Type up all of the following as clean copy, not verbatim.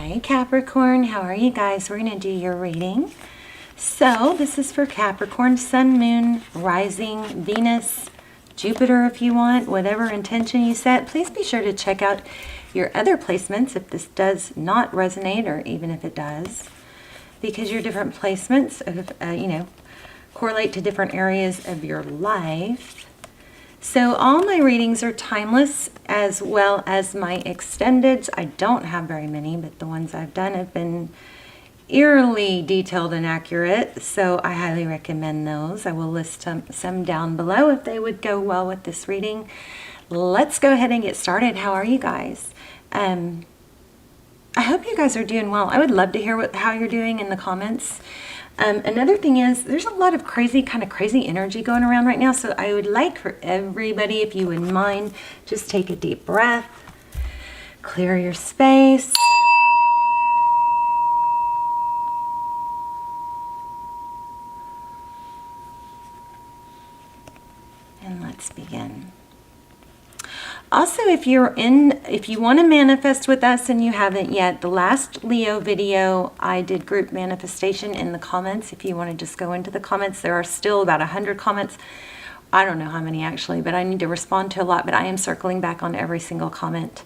Hi Capricorn, how are you guys? We're going to do your reading. So this is for Capricorn, Sun, Moon, Rising, Venus, Jupiter if you want, whatever intention you set. Please be sure to check out your other placements if this does not resonate, or even if it does, because your different placements correlate to different areas of your life. So all my readings are timeless, as well as my extendeds. I don't have very many, but the ones I've done have been eerily detailed and accurate, so I highly recommend those. I will list some down below if they would go well with this reading. Let's go ahead and get started. How are you guys? I hope you guys are doing well. I would love to hear how you're doing in the comments. Another thing is, there's a lot of crazy energy going around right now, so I would like for everybody, if you wouldn't mind, just take a deep breath, clear your space. And let's begin. Also, if you want to manifest with us and you haven't yet, the last Leo video, I did group manifestation in the comments. If you want to just go into the comments, there are still about 100 comments. I don't know how many actually, but I need to respond to a lot, but I am circling back on every single comment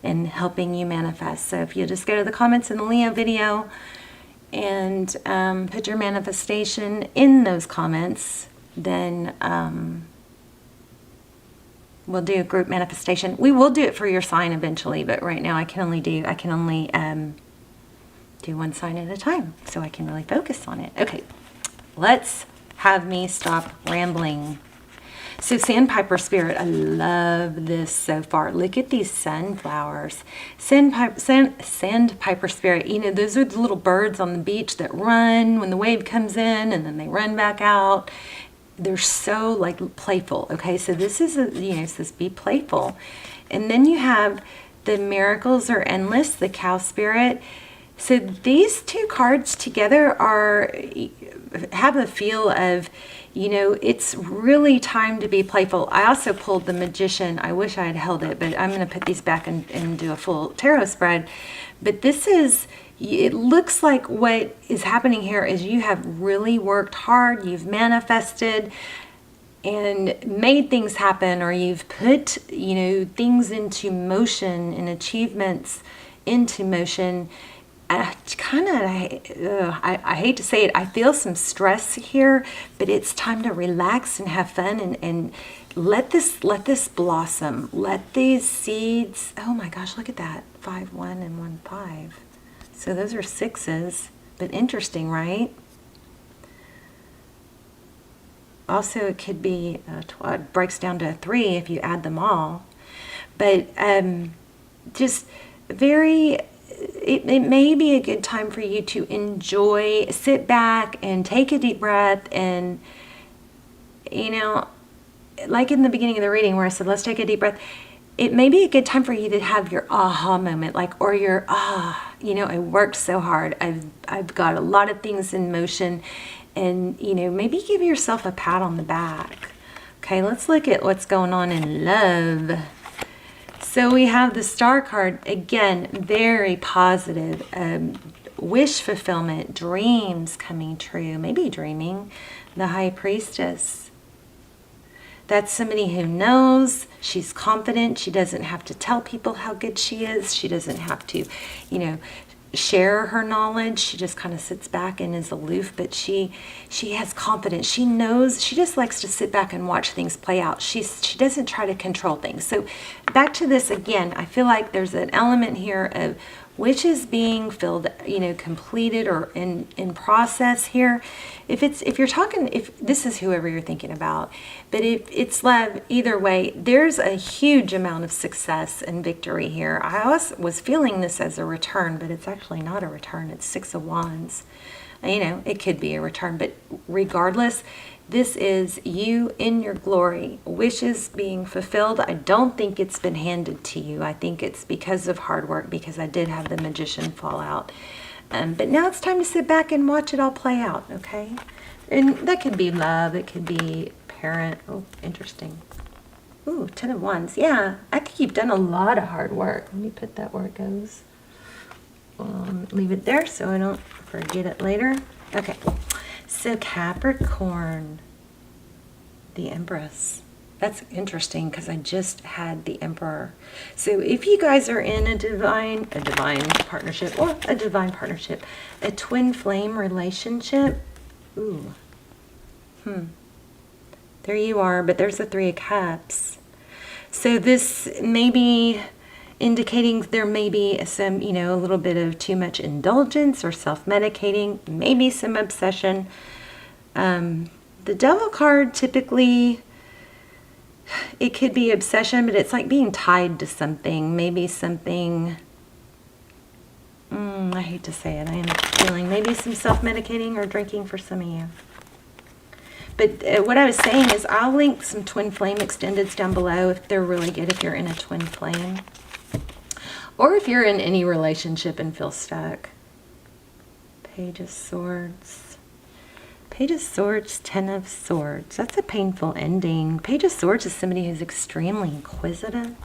and helping you manifest. So if you just go to the comments in the Leo video and put your manifestation in those comments, then we'll do a group manifestation. We will do it for your sign eventually, but right now I can only do one sign at a time, so I can really focus on it. Okay, let's have me stop rambling. So Sandpiper Spirit, I love this so far. Look at these sunflowers. Sandpiper Spirit, you know, those are the little birds on the beach that run when the wave comes in and then they run back out. They're so like playful. Okay, so this is it says be playful. And then you have the miracles are endless, the cow spirit. So these two cards together have a feel of, it's really time to be playful. I also pulled the magician. I wish I had held it, but I'm going to put these back and do a full tarot spread. But it looks like what is happening here is you have really worked hard, you've manifested and made things happen, or you've put, things into motion and achievements into motion. I hate to say it, I feel some stress here, but it's time to relax and have fun and let this blossom. Let these seeds, oh my gosh, look at that, 5, 1 and 1, 5. So those are 6s, but interesting, right? Also, it could be, it breaks down to a 3 if you add them all. But just very, it may be a good time for you to enjoy, sit back and take a deep breath and, like in the beginning of the reading where I said, let's take a deep breath. It may be a good time for you to have your aha moment, or your I worked so hard. I've got a lot of things in motion, and maybe give yourself a pat on the back. Okay, let's look at what's going on in love. So we have the Star card again, very positive, wish fulfillment, dreams coming true, maybe dreaming. The High Priestess. That's somebody who knows, she's confident, she doesn't have to tell people how good she is, she doesn't have to, share her knowledge, she just kind of sits back and is aloof, but she has confidence, she knows, she just likes to sit back and watch things play out. She doesn't try to control things. So back to this again, I feel like there's an element here of wishes being filled, completed or in process here. If this is whoever you're thinking about, but if it's love, either way, there's a huge amount of success and victory here. I was feeling this as a return, but it's actually not a return. It's 6 of Wands. It could be a return, but regardless, this is you in your glory, wishes being fulfilled. I don't think it's been handed to you. I think it's because of hard work, because I did have the magician fall out. But now it's time to sit back and watch it all play out, okay? And that could be love. It could be parent. Oh, interesting. Ooh, 10 of Wands. Yeah, I think you've done a lot of hard work. Let me put that where it goes. Leave it there so I don't forget it later. Okay, so Capricorn, the Empress. That's interesting because I just had the Emperor. So if you guys are in a divine partnership, or a divine partnership, a twin flame relationship, ooh, there you are, but there's the Three of Cups. So this may be indicating there may be some, you know, a little bit of too much indulgence or self-medicating, maybe some obsession. The Devil card typically, it could be obsession, but it's like being tied to something. Maybe something, I hate to say it, I am feeling maybe some self-medicating or drinking for some of you. But what I was saying is I'll link some twin flame extendeds down below if they're really good if you're in a twin flame. Or if you're in any relationship and feel stuck. Page of Swords. Page of Swords, Ten of Swords. That's a painful ending. Page of Swords is somebody who's extremely inquisitive.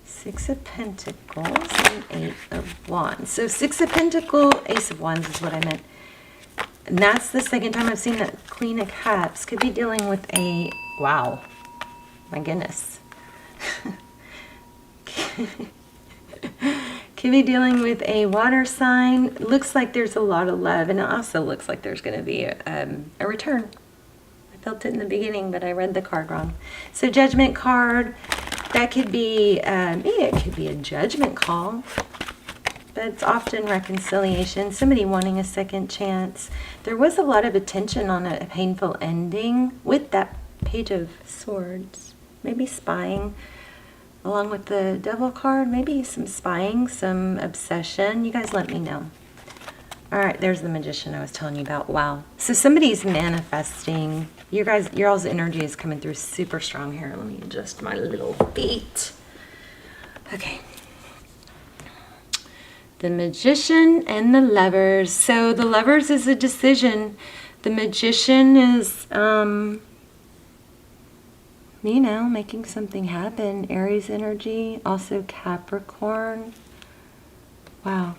Six of Pentacles and Eight of Wands. So Six of Pentacles, Ace of Wands is what I meant. And that's the second time I've seen that. Queen of Cups could be dealing with a, wow, my goodness. Could be dealing with a water sign. Looks like there's a lot of love, and it also looks like there's going to be a return. I felt it in the beginning, but I read the card wrong. So Judgment card, that could be, it could be a judgment call. But it's often reconciliation, somebody wanting a second chance. There was a lot of attention on a painful ending with that Page of Swords. Maybe spying, along with the Devil card. Maybe some spying, some obsession. You guys let me know. All right, there's the Magician I was telling you about. Wow. So somebody's manifesting. Your all's energy is coming through super strong here. Let me adjust my little feet. Okay. The Magician and the Lovers. So the Lovers is a decision. The Magician is, you know, making something happen. Aries energy. Also Capricorn. Wow.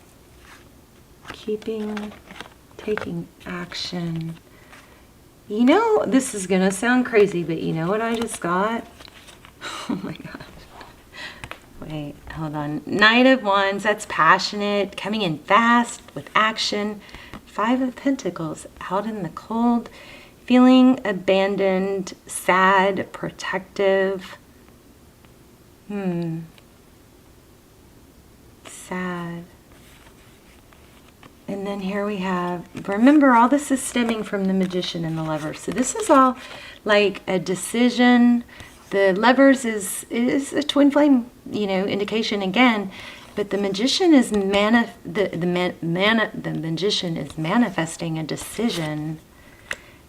Taking action. You know, this is going to sound crazy, but you know what I just got? Oh my God. Wait, hold on. Knight of Wands, that's passionate, coming in fast with action. Five of Pentacles, out in the cold, feeling abandoned, sad, protective. Sad. And then here we have, remember, all this is stemming from the Magician and the Lover. So this is all like a decision. The Lovers is a twin flame, you know, indication again, but the Magician is the Magician is manifesting a decision.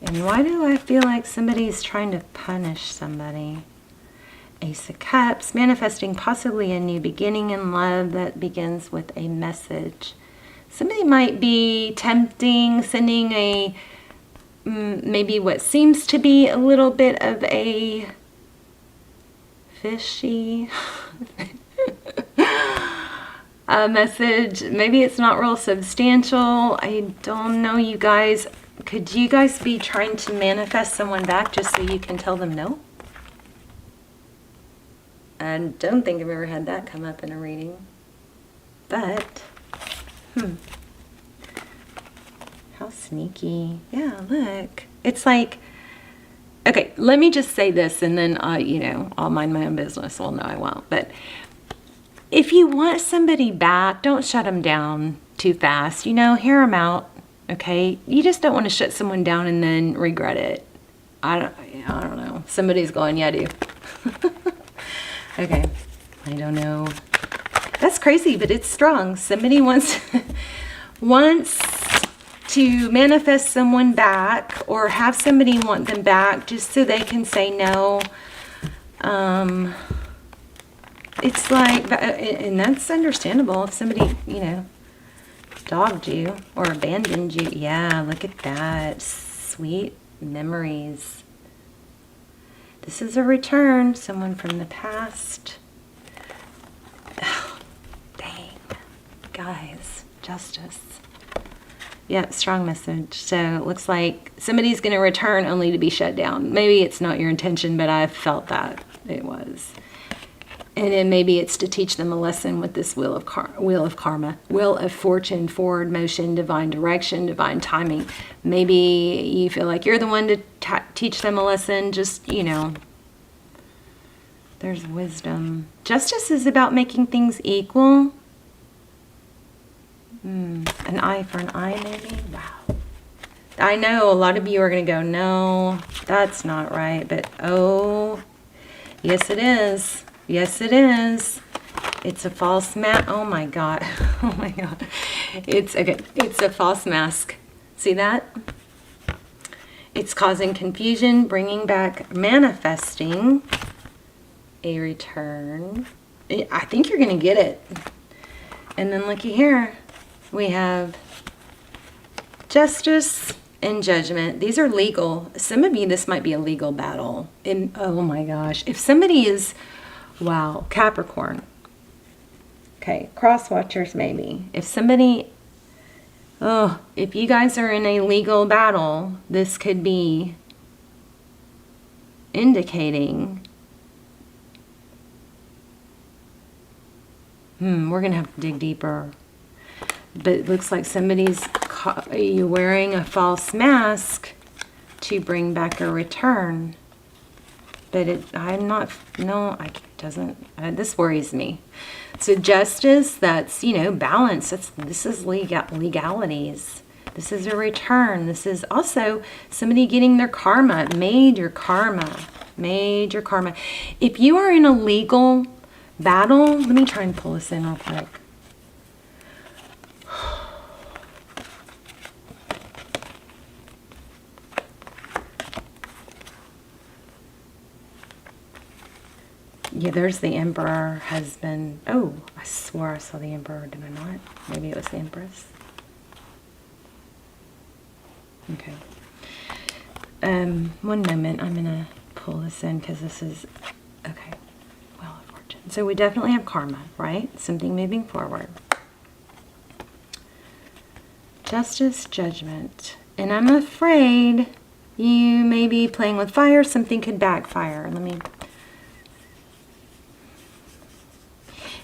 And why do I feel like somebody's trying to punish somebody? Ace of Cups, manifesting possibly a new beginning in love that begins with a message. Somebody might be tempting, sending a maybe what seems to be a little bit of a fishy message. Maybe it's not real substantial. I don't know, you guys. Could you guys be trying to manifest someone back just so you can tell them no? I don't think I've ever had that come up in a reading. But, how sneaky. Yeah, look. It's like, okay, let me just say this and then, you know, I'll mind my own business. Well, no, I won't. But if you want somebody back, don't shut them down too fast. You know, hear them out, okay? You just don't want to shut someone down and then regret it. I don't know. Somebody's going, yeah, I do. Okay, I don't know. That's crazy, but it's strong. Somebody wants to manifest someone back or have somebody want them back just so they can say no. It's like, and that's understandable if somebody, you know, dogged you or abandoned you. Yeah, look at that. Sweet memories. This is a return. Someone from the past. Oh, dang. Guys, justice. Yeah, strong message. So it looks like somebody's going to return only to be shut down. Maybe it's not your intention, but I felt that it was. And then maybe it's to teach them a lesson with this wheel of karma, wheel of fortune, forward motion, divine direction, divine timing. Maybe you feel like you're the one to teach them a lesson. Just, you know, there's wisdom. Justice is about making things equal. An eye for an eye, maybe? Wow. I know a lot of you are going to go, no, that's not right. But, oh, yes, it is. Yes, it is. It's a false mask. Oh, my God. Oh, my God. It's a false mask. See that? It's causing confusion, bringing back, manifesting a return. I think you're going to get it. And then looky here. We have justice and judgment. These are legal. Some of you, this might be a legal battle. And oh my gosh. If somebody is, wow, Capricorn. Okay, cross watchers maybe. If somebody, if you guys are in a legal battle, this could be indicating, we're going to have to dig deeper. But it looks like you're wearing a false mask to bring back a return. But this worries me. So justice, that's, you know, balance. This is legalities. This is a return. This is also somebody getting their karma, major karma. If you are in a legal battle, let me try and pull this in real quick. Yeah, there's the Emperor husband. Oh, I swore I saw the Emperor. Did I not? Maybe it was the Empress. Okay. One moment. I'm going to pull this in because this is... Okay. Wheel of Fortune. So we definitely have karma, right? Something moving forward. Justice, judgment. And I'm afraid you may be playing with fire. Something could backfire. Let me...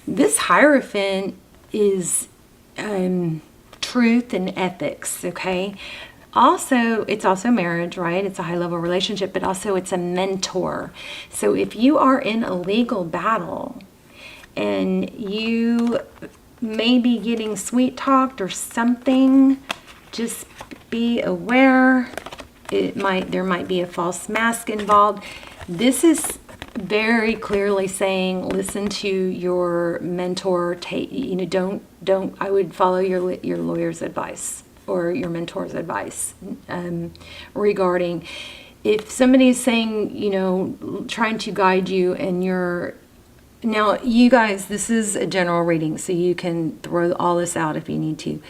This Hierophant is truth and ethics, okay? Also, it's also marriage, right? It's a high-level relationship, but also it's a mentor. So if you are in a legal battle and you may be getting sweet-talked or something, just be aware. There might be a false mask involved. This is very clearly saying, listen to your mentor. Don't. I would follow your lawyer's advice or your mentor's advice regarding if somebody's saying, trying to guide you, and now you guys, this is a general reading, so you can throw all this out if you need to,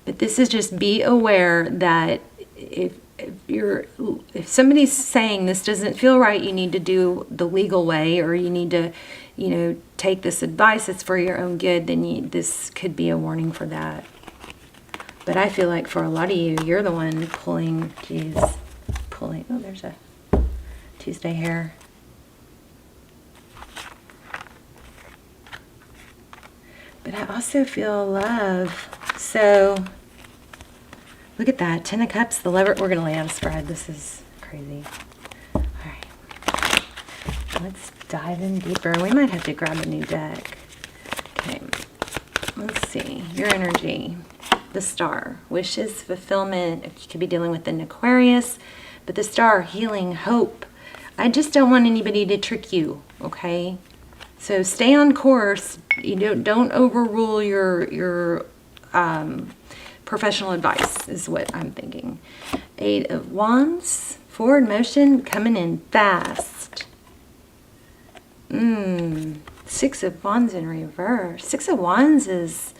but this is just be aware that if somebody's saying this doesn't feel right, you need to do the legal way, or you need to, take this advice, it's for your own good, then this could be a warning for that. But I feel like for a lot of you, you're the one pulling, oh, there's a Tuesday hair. But I also feel love. So look at that. 10 of Cups, the Lover. We're going to lay out a spread. This is crazy. All right. Let's dive in deeper. We might have to grab a new deck. Okay. Let's see. Your energy. The Star. Wishes, fulfillment. You could be dealing with an Aquarius. But the Star, healing, hope. I just don't want anybody to trick you, okay? So stay on course. Don't overrule your professional advice is what I'm thinking. 8 of Wands, forward motion, coming in fast. 6 of Wands in reverse. 6 of Wands is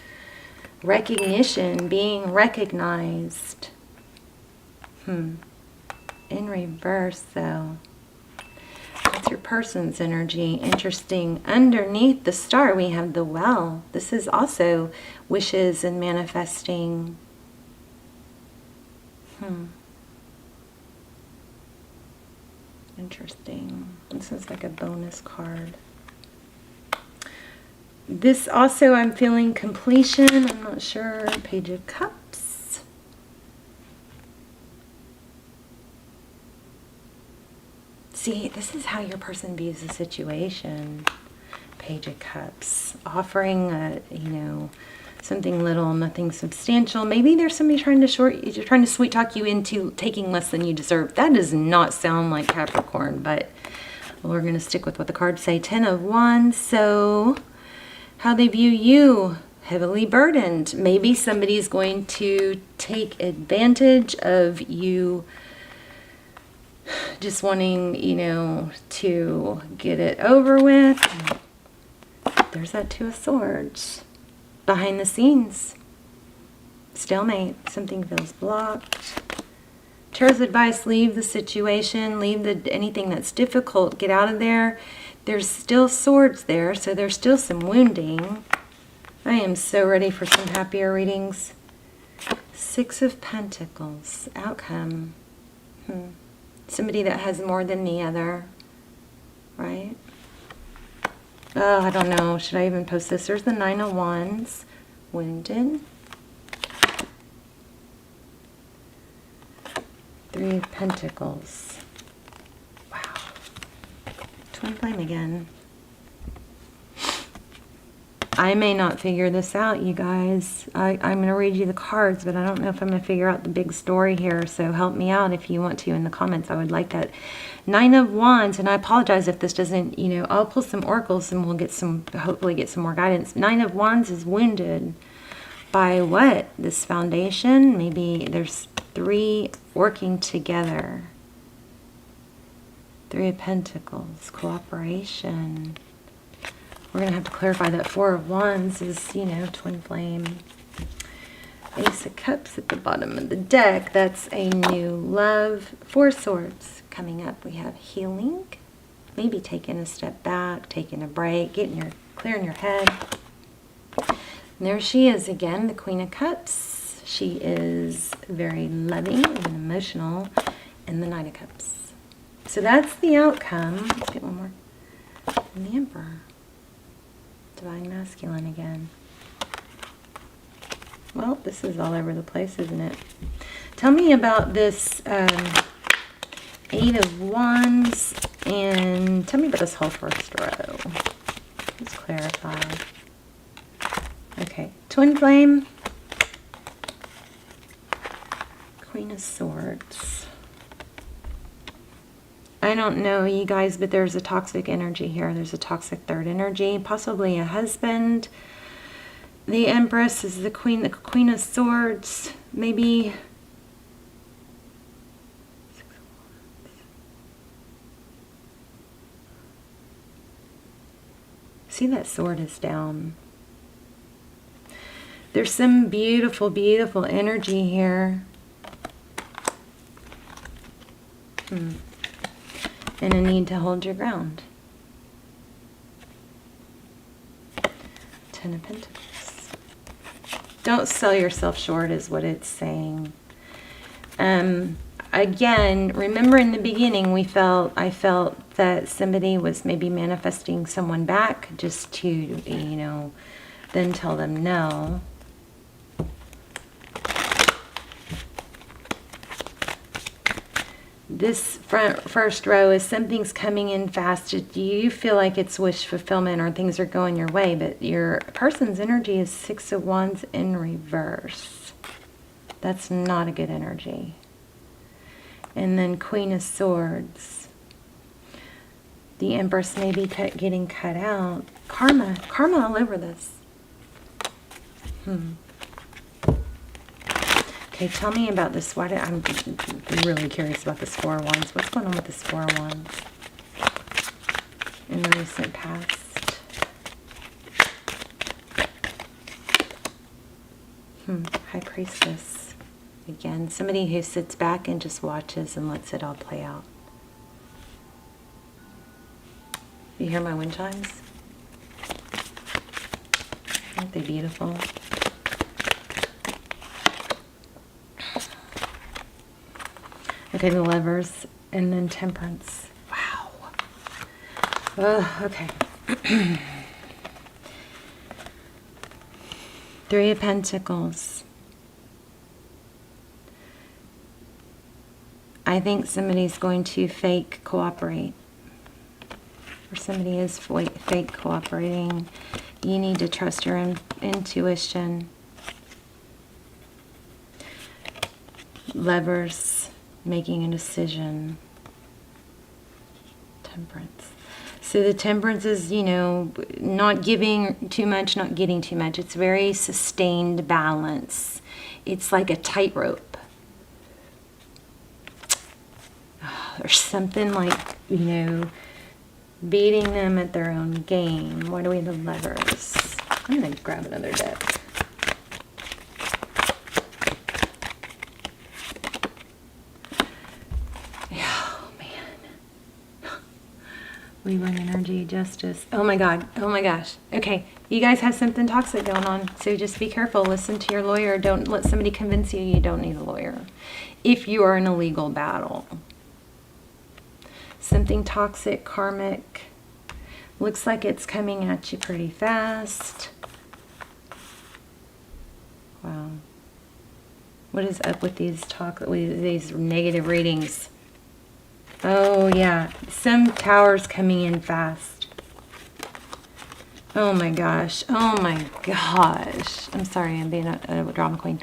recognition, being recognized. In reverse, though. What's your person's energy? Interesting. Underneath the star, we have the well. This is also wishes and manifesting. Interesting. This is like a bonus card. This also, I'm feeling completion. I'm not sure. Page of Cups. See, this is how your person views the situation. Page of Cups. Offering, you know, something little, nothing substantial. Maybe there's somebody trying to sweet talk you into taking less than you deserve. That does not sound like Capricorn, but we're going to stick with what the cards say. 10 of Wands. So how they view you, heavily burdened. Maybe somebody's going to take advantage of you just wanting, you know, to get it over with. There's that Two of Swords. Behind the scenes. Stalemate. Something feels blocked. Tarot's advice, leave the situation, leave anything that's difficult, get out of there. There's still swords there, so there's still some wounding. I am so ready for some happier readings. Six of Pentacles. Outcome. Somebody that has more than the other. Right? Oh, I don't know. Should I even post this? There's the Nine of Wands. Wounded. Three of Pentacles. Wow. Twin flame again. I may not figure this out, you guys. I'm going to read you the cards, but I don't know if I'm going to figure out the big story here. So help me out if you want to in the comments. I would like that. Nine of Wands, and I apologize if this doesn't, you know, I'll pull some oracles and we'll get some, hopefully get some more guidance. Nine of Wands is wounded by what? This foundation? Maybe there's three working together. Three of Pentacles, cooperation. We're going to have to clarify that Four of Wands is, you know, twin flame. Ace of Cups at the bottom of the deck. That's a new love. Four Swords coming up. We have healing. Maybe taking a step back, taking a break, clearing your head. And there she is again, the Queen of Cups. She is very loving and emotional. And the Knight of Cups. So that's the outcome. Let's get one more. And the Emperor. Divine Masculine again. Well, this is all over the place, isn't it? Tell me about this Eight of Wands, and tell me about this whole first row. Let's clarify. Okay, Twin Flame. Queen of Swords. I don't know, you guys, but there's a toxic energy here. There's a toxic third energy, possibly a husband. The Empress is the Queen of Swords. Maybe. See, that sword is down. There's some beautiful, beautiful energy here. And a need to hold your ground. Ten of Pentacles. Don't sell yourself short is what it's saying. Again, remember in the beginning I felt that somebody was maybe manifesting someone back just to, you know, then tell them no. This first row is something's coming in fast. Do you feel like it's wish fulfillment or things are going your way? But your person's energy is Six of Wands in reverse. That's not a good energy. And then Queen of Swords. The Empress may be getting cut out. Karma all over this. Okay, tell me about this. I'm really curious about this Four of Wands. What's going on with this Four of Wands in the recent past? High Priestess. Again, somebody who sits back and just watches and lets it all play out. You hear my wind chimes? Aren't they beautiful? Okay, the Lovers, and then Temperance. Wow. Oh, okay. Three of Pentacles. I think somebody's going to fake cooperate. Or somebody is fake cooperating. You need to trust your intuition. Lovers, making a decision. Temperance. So the Temperance is, you know, not giving too much, not getting too much. It's very sustained balance. It's like a tightrope. Oh, there's something like, you know, beating them at their own game. Why do we have the Lovers? I'm going to grab another deck. Oh, man. Libra energy, Justice. Oh, my God. Oh, my gosh. Okay. You guys have something toxic going on, so just be careful. Listen to your lawyer. Don't let somebody convince you you don't need a lawyer. If you are in a legal battle. Something toxic, karmic. Looks like it's coming at you pretty fast. Wow. What is up with these negative readings? Oh, yeah. Some towers coming in fast. Oh, my gosh. Oh, my gosh. I'm sorry. I'm being a drama queen.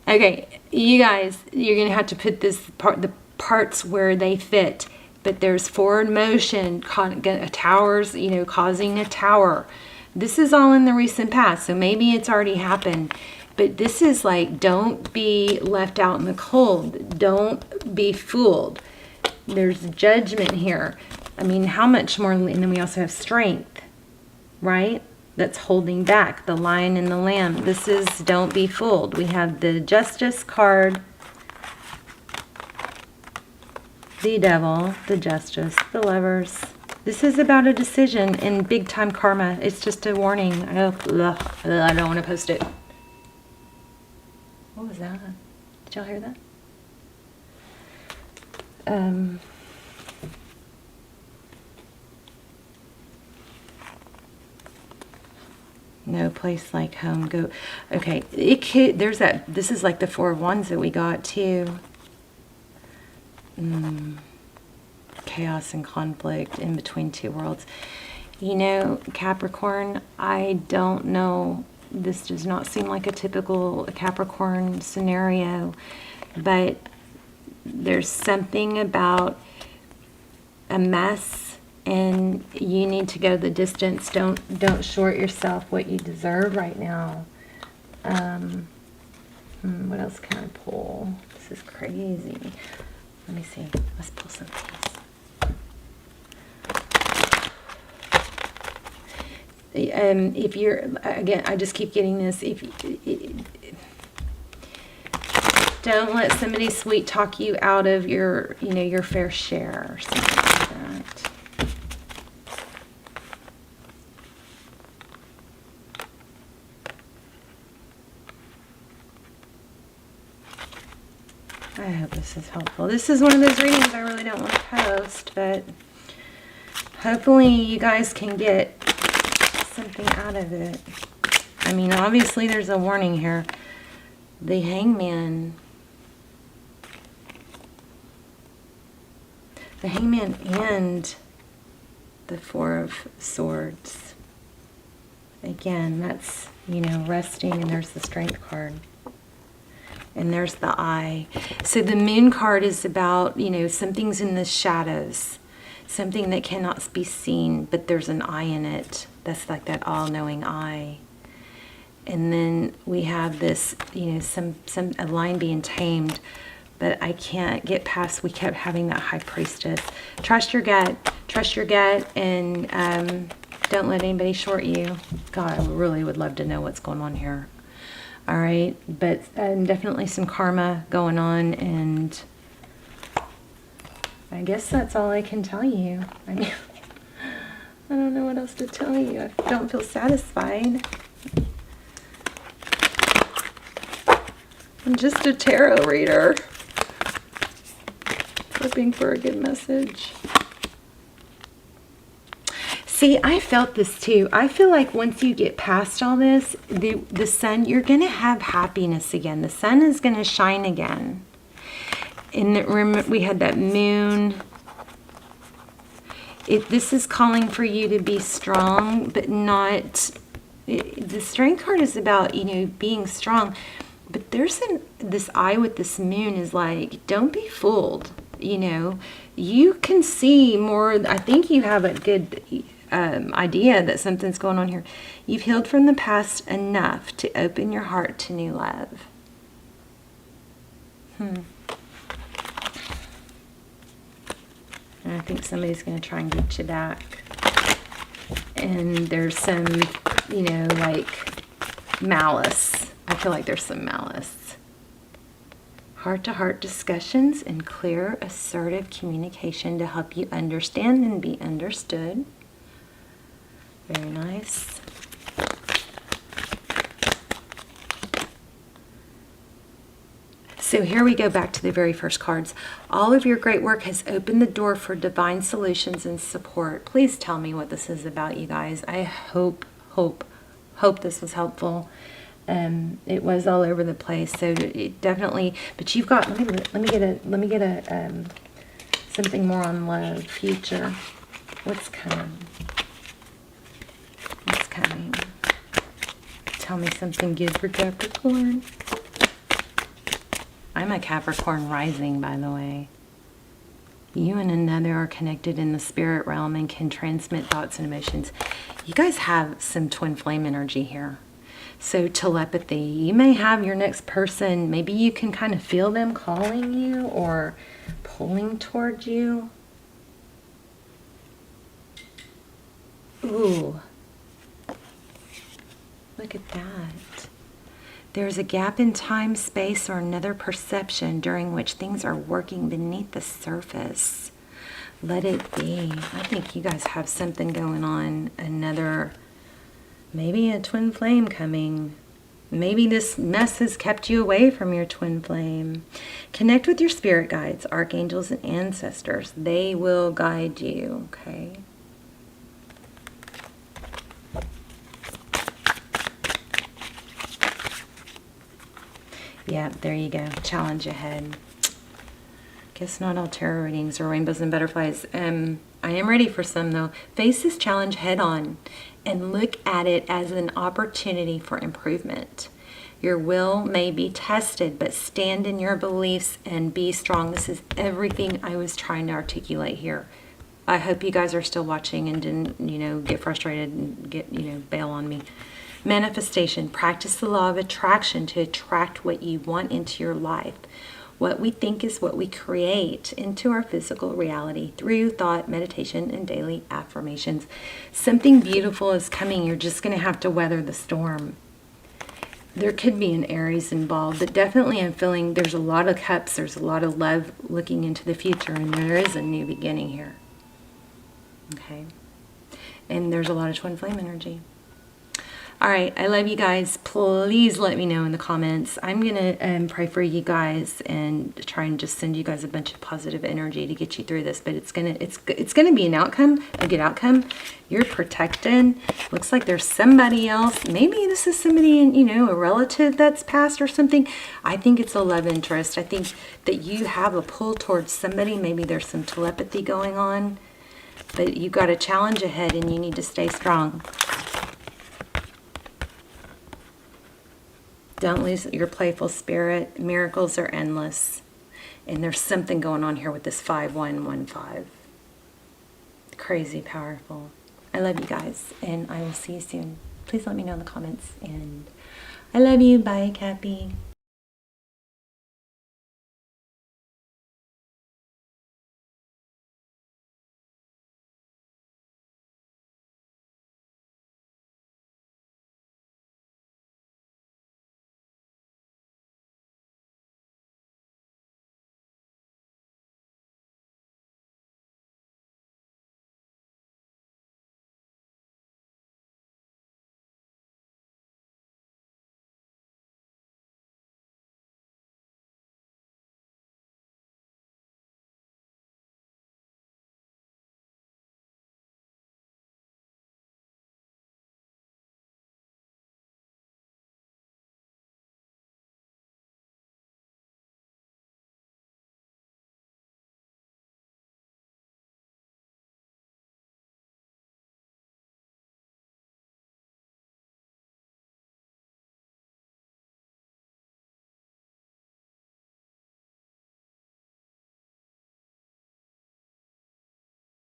Okay. You guys, you're going to have to put the parts where they fit. But there's forward motion, towers, you know, causing a tower. This is all in the recent past, so maybe it's already happened. But this is like, don't be left out in the cold. Don't be fooled. There's judgment here. I mean, how much more? And then we also have Strength, right? That's holding back, the Lion and the Lamb. This is don't be fooled. We have the Justice card, the Devil, the Justice, the Lovers. This is about a decision and big time karma. It's just a warning. I don't want to post it. What was that? Did y'all hear that? No place like home. Go. Okay. It could. There's that. This is like the Four of Wands that we got too. Chaos and conflict in between two worlds. You know, Capricorn, I don't know. This does not seem like a typical Capricorn scenario, but there's something about a mess and you need to go the distance. Don't short yourself what you deserve right now. What else can I pull? This is crazy. Let me see. Let's pull some things. If you're, again, I just keep getting this. Don't let somebody sweet talk you out of your, you know, your fair share or something like that. I hope this is helpful. This is one of those readings I really don't want to post, but hopefully you guys can get something out of it. I mean, obviously there's a warning here. The Hangman. The Hangman and the Four of Swords. Again, that's, you know, resting, and there's the Strength card. And there's the Eye. So the Moon card is about, you know, something's in the shadows. Something that cannot be seen, but there's an eye in it. That's like that all-knowing eye. And then we have this, you know, a line being tamed, but I can't get past, we kept having that High Priestess. Trust your gut, and don't let anybody short you. God, I really would love to know what's going on here. All right, but definitely some karma going on, and I guess that's all I can tell you. I mean, I don't know what else to tell you. I don't feel satisfied. I'm just a tarot reader, hoping for a good message. See, I felt this too. I feel like once you get past all this, the sun, you're going to have happiness again. The sun is going to shine again. And remember, we had that moon. This is calling for you to be strong, but not... the strength card is about, you know, being strong. But there's this eye with this moon is like, don't be fooled. You know, you can see more. I think you have a good... idea that something's going on here. You've healed from the past enough to open your heart to new love. And I think somebody's going to try and get you back. And there's some, you know, like malice. I feel like there's some malice. Heart-to-heart discussions and clear, assertive communication to help you understand and be understood. Very nice. So here we go back to the very first cards. All of your great work has opened the door for divine solutions and support. Please tell me what this is about, you guys. I hope this was helpful. It was all over the place, so it definitely. But you've got. Let me get a something more on love, future. What's coming? What's coming? Tell me something good for Capricorn. I'm a Capricorn rising, by the way. You and another are connected in the spirit realm and can transmit thoughts and emotions. You guys have some twin flame energy here. So telepathy. You may have your next person, maybe you can kind of feel them calling you or pulling toward you. Ooh. Look at that. There's a gap in time, space, or another perception during which things are working beneath the surface. Let it be. I think you guys have something going on. Another, maybe a twin flame coming. Maybe this mess has kept you away from your twin flame. Connect with your spirit guides, archangels, and ancestors. They will guide you, okay? Yeah, there you go. Challenge ahead. Guess not all tarot readings are rainbows and butterflies. I am ready for some, though. Face this challenge head on and look at it as an opportunity for improvement. Your will may be tested, but stand in your beliefs and be strong. This is everything I was trying to articulate here. I hope you guys are still watching and didn't, get frustrated and bail on me. Manifestation. Practice the law of attraction to attract what you want into your life. What we think is what we create into our physical reality through thought, meditation, and daily affirmations. Something beautiful is coming. You're just going to have to weather the storm. There could be an Aries involved, but definitely I'm feeling there's a lot of cups. There's a lot of love looking into the future, and there is a new beginning here. Okay. And there's a lot of twin flame energy. All right, I love you guys. Please let me know in the comments. I'm going to pray for you guys and try and just send you guys a bunch of positive energy to get you through this. But it's gonna be an outcome, a good outcome. You're protected. Looks like there's somebody else. Maybe this is somebody in, a relative that's passed or something. I think it's a love interest. I think that you have a pull towards somebody. Maybe there's some telepathy going on. But you've got a challenge ahead and you need to stay strong. Don't lose your playful spirit. Miracles are endless. And there's something going on here with this 5115. Crazy powerful. I love you guys, and I will see you soon. Please let me know in the comments. And I love you. Bye, Cappy.